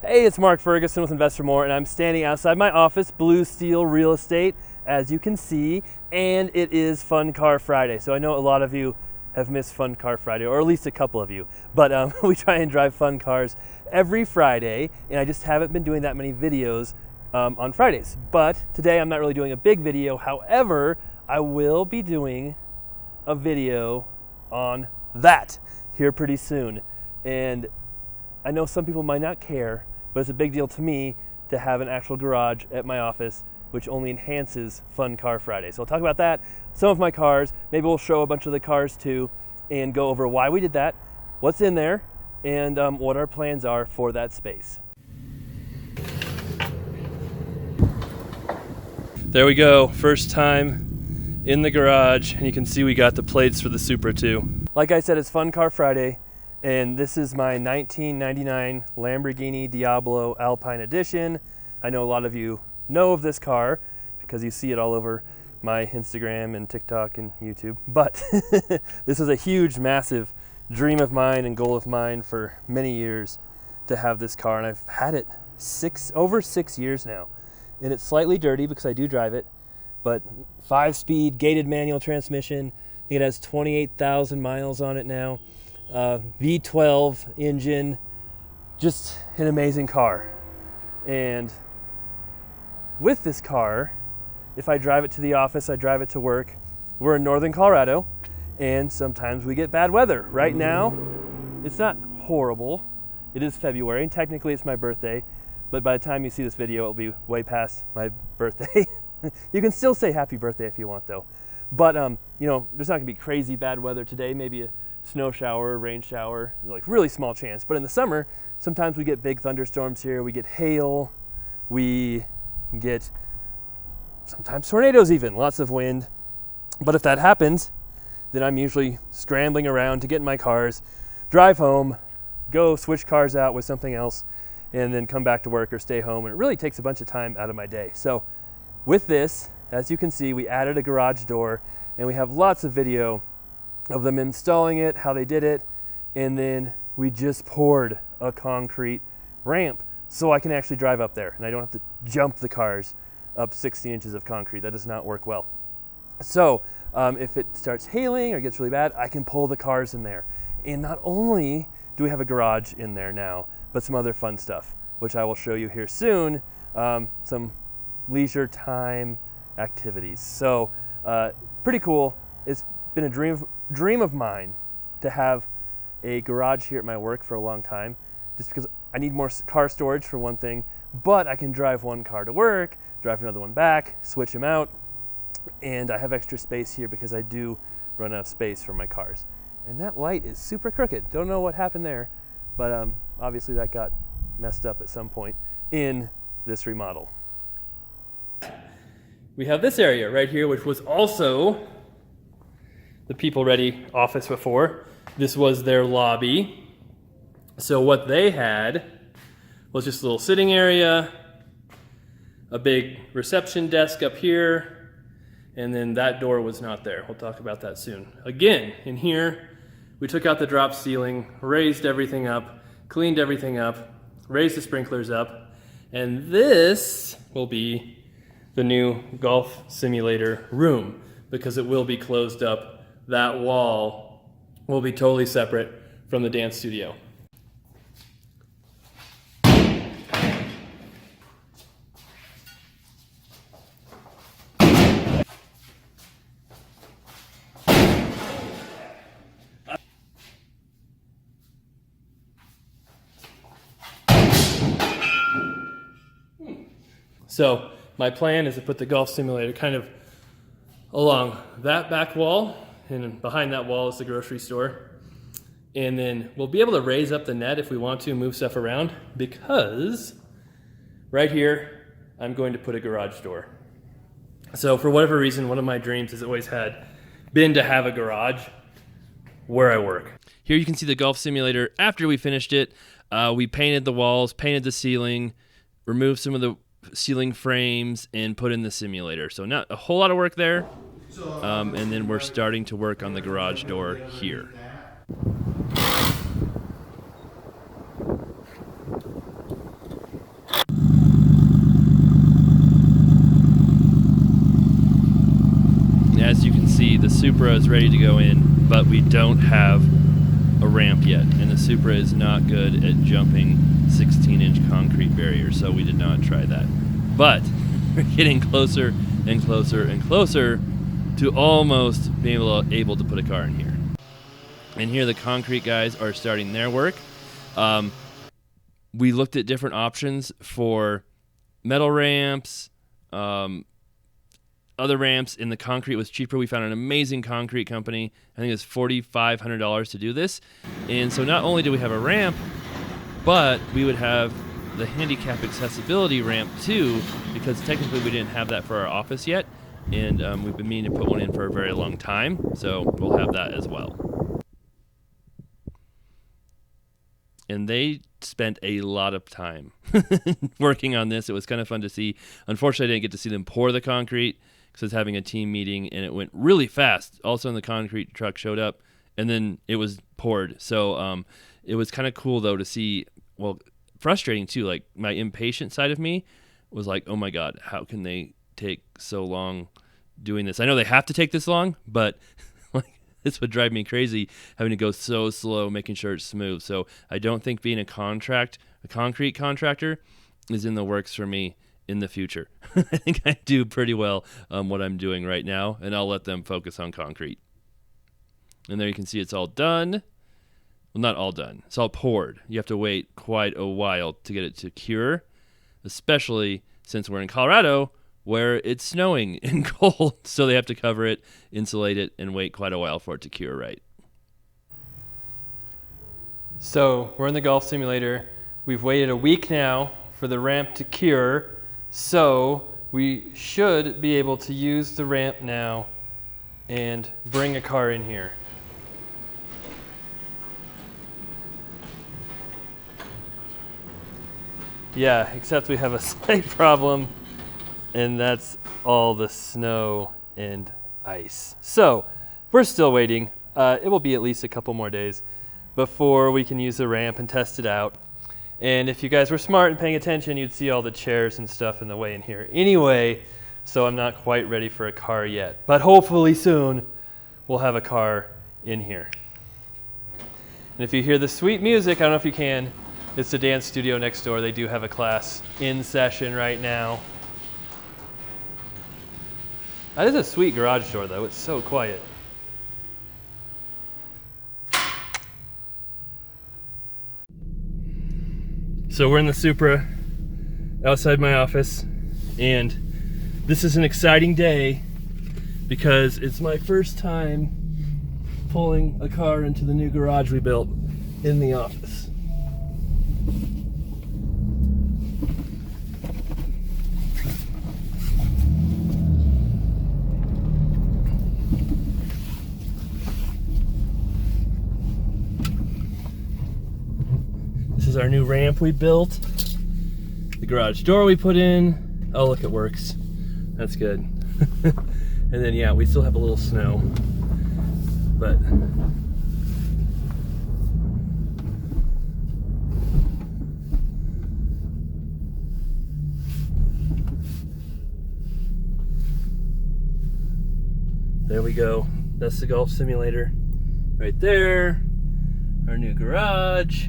Hey, it's Mark Ferguson with Investor More, and I'm standing outside my office, Blue Steel Real Estate, as you can see, and it is Fun Car Friday. So I know a lot of you have missed Fun Car Friday, or at least a couple of you, but we try and drive fun cars every Friday, and I just haven't been doing that many videos on Fridays. But today I'm not really doing a big video. However, I will be doing a video on that here pretty soon. And I know some people might not care, but it's a big deal to me to have an actual garage at my office, which only enhances Fun Car Friday. So I'll talk about that, some of my cars, maybe we'll show a bunch of the cars too, and go over why we did that, what's in there, and what our plans are for that space. There we go, first time in the garage, and you can see we got the plates for the Supra too. Like I said, it's Fun Car Friday. And this is my 1999 Lamborghini Diablo Alpine Edition. I know a lot of you know of this car because you see it all over my Instagram and TikTok and YouTube. But this is a huge, massive dream of mine and goal of mine for many years to have this car. And I've had it over 6 years now. And it's slightly dirty because I do drive it, but 5-speed gated manual transmission. I think it has 28,000 miles on it now. V12 engine, just an amazing car. And with this car, if I drive it to the office, I drive it to work. We're in northern Colorado, and sometimes we get bad weather. Right now, it's not horrible. It is February, and technically it's my birthday, but by the time you see this video, it'll be way past my birthday. You can still say happy birthday if you want, though. But, you know, there's not gonna be crazy bad weather today, maybe a snow shower, rain shower, like really small chance. But in the summer, sometimes we get big thunderstorms here. We get hail, we get sometimes tornadoes even, lots of wind. But if that happens, then I'm usually scrambling around to get in my cars, drive home, go switch cars out with something else, and then come back to work or stay home. And it really takes a bunch of time out of my day. So with this, as you can see, we added a garage door, and we have lots of video of them installing it, how they did it, and then we just poured a concrete ramp so I can actually drive up there and I don't have to jump the cars up 16 inches of concrete. That does not work well. So if it starts hailing or gets really bad, I can pull the cars in there. And not only do we have a garage in there now, but some other fun stuff, which I will show you here soon, some leisure time activities. So pretty cool. It's been a dream of mine to have a garage here at my work for a long time, just because I need more car storage for one thing, but I can drive one car to work, drive another one back, switch them out, and I have extra space here because I do run out of space for my cars. And that light is super crooked. Don't know what happened there, but obviously that got messed up at some point in this remodel. We have this area right here, which was also the People Ready office before. This was their lobby. So what they had was just a little sitting area, a big reception desk up here, and then that door was not there. We'll talk about that soon. Again, in here, we took out the drop ceiling, raised everything up, cleaned everything up, raised the sprinklers up, and this will be the new golf simulator room because it will be closed up. That wall will be totally separate from the dance studio. So my plan is to put the golf simulator kind of along that back wall, and behind that wall is the grocery store. And then we'll be able to raise up the net if we want to, move stuff around, because right here, I'm going to put a garage door. So for whatever reason, one of my dreams has always been to have a garage where I work. Here you can see the golf simulator after we finished it. We painted the walls, painted the ceiling, removed some of the ceiling frames, and put in the simulator. So not a whole lot of work there. And then we're starting to work on the garage door here. Supra is ready to go in, but we don't have a ramp yet, and the Supra is not good at jumping 16-inch concrete barriers, so we did not try that. But we're getting closer and closer and closer to almost being able to put a car in here. And here the concrete guys are starting their work. We looked at different options for metal ramps, other ramps, and the concrete was cheaper. We found an amazing concrete company. I think it's $4,500 to do this. And so not only do we have a ramp, but we would have the handicap accessibility ramp too, because technically we didn't have that for our office yet. And we've been meaning to put one in for a very long time. So we'll have that as well. And they spent a lot of time working on this. It was kind of fun to see. Unfortunately, I didn't get to see them pour the concrete because I was having a team meeting, and it went really fast. All of a sudden, the concrete truck showed up, and then it was poured. So it was kind of cool, though, to see, well, frustrating, too. Like, my impatient side of me was like, oh, my God, how can they take so long doing this? I know they have to take this long, but this would drive me crazy, having to go so slow, making sure it's smooth. So I don't think being a concrete contractor is in the works for me in the future. I think I do pretty well what I'm doing right now, and I'll let them focus on concrete. And there you can see it's all done. Well, not all done. It's all poured. You have to wait quite a while to get it to cure, especially since we're in Colorado, where it's snowing and cold, so they have to cover it, insulate it, and wait quite a while for it to cure right. So we're in the golf simulator. We've waited a week now for the ramp to cure, so we should be able to use the ramp now and bring a car in here. Yeah, except we have a slight problem, and that's all the snow and ice. So we're still waiting. It will be at least a couple more days before we can use the ramp and test it out. And if you guys were smart and paying attention, you'd see all the chairs and stuff in the way in here anyway, so I'm not quite ready for a car yet. But hopefully soon we'll have a car in here. And if you hear the sweet music, I don't know if you can, it's the dance studio next door. They do have a class in session right now. That is a sweet garage door, though. It's so quiet. So we're in the Supra outside my office, and this is an exciting day because it's my first time pulling a car into the new garage we built in the office. This is our new ramp we built. The garage door we put in. Oh, look, it works. That's good. And then, yeah, we still have a little snow. But there we go. That's the golf simulator right there. Our new garage.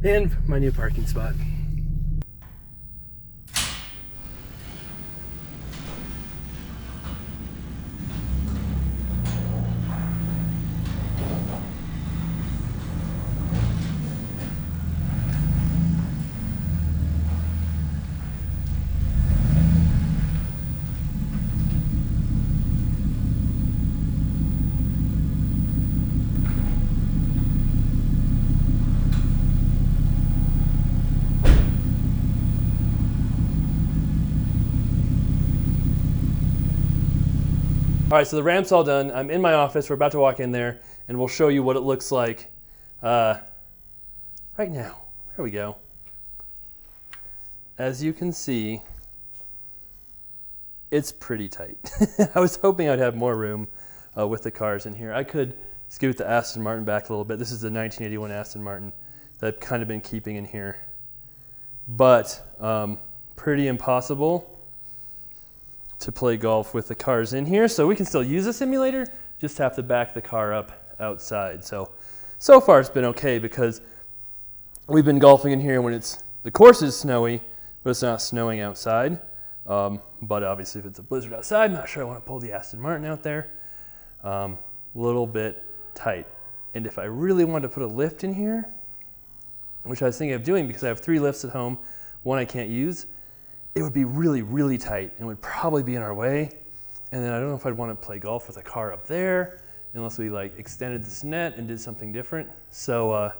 And my new parking spot. All right, so the ramp's all done. I'm in my office. We're about to walk in there, and we'll show you what it looks like right now. There we go. As you can see, it's pretty tight. I was hoping I'd have more room with the cars in here. I could scoot the Aston Martin back a little bit. This is the 1981 Aston Martin that I've kind of been keeping in here. But pretty impossible to play golf with the cars in here. So we can still use a simulator, just have to back the car up outside. So far it's been okay because we've been golfing in here when the course is snowy, but it's not snowing outside. But obviously if it's a blizzard outside, I'm not sure I want to pull the Aston Martin out there. Little bit tight. And if I really wanted to put a lift in here, which I was thinking of doing because I have 3 lifts at home, one I can't use, it would be really, really tight and would probably be in our way. And then I don't know if I'd want to play golf with a car up there unless we like extended this net and did something different. So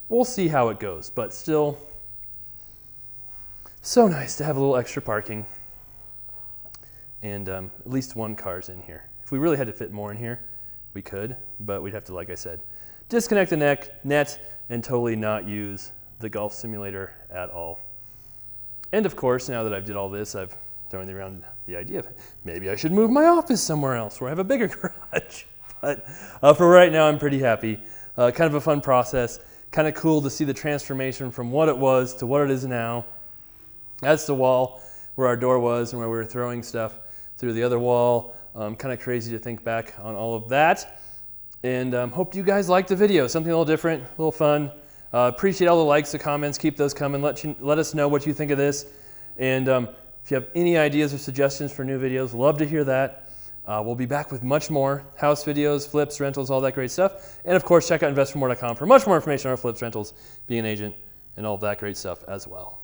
we'll see how it goes, but still so nice to have a little extra parking and at least one car's in here. If we really had to fit more in here, we could, but we'd have to, like I said, disconnect the net and totally not use the golf simulator at all. And of course, now that I've did all this, I've thrown around the idea of maybe I should move my office somewhere else where I have a bigger garage. But for right now, I'm pretty happy. Kind of a fun process. Kind of cool to see the transformation from what it was to what it is now. That's the wall where our door was and where we were throwing stuff through the other wall. Kind of crazy to think back on all of that. And hope you guys liked the video. Something a little different, a little fun. Appreciate all the likes, the comments. Keep those coming. Let us know what you think of this. And if you have any ideas or suggestions for new videos, love to hear that. We'll be back with much more house videos, flips, rentals, all that great stuff. And of course, check out investormore.com for much more information on our flips, rentals, being an agent, and all of that great stuff as well.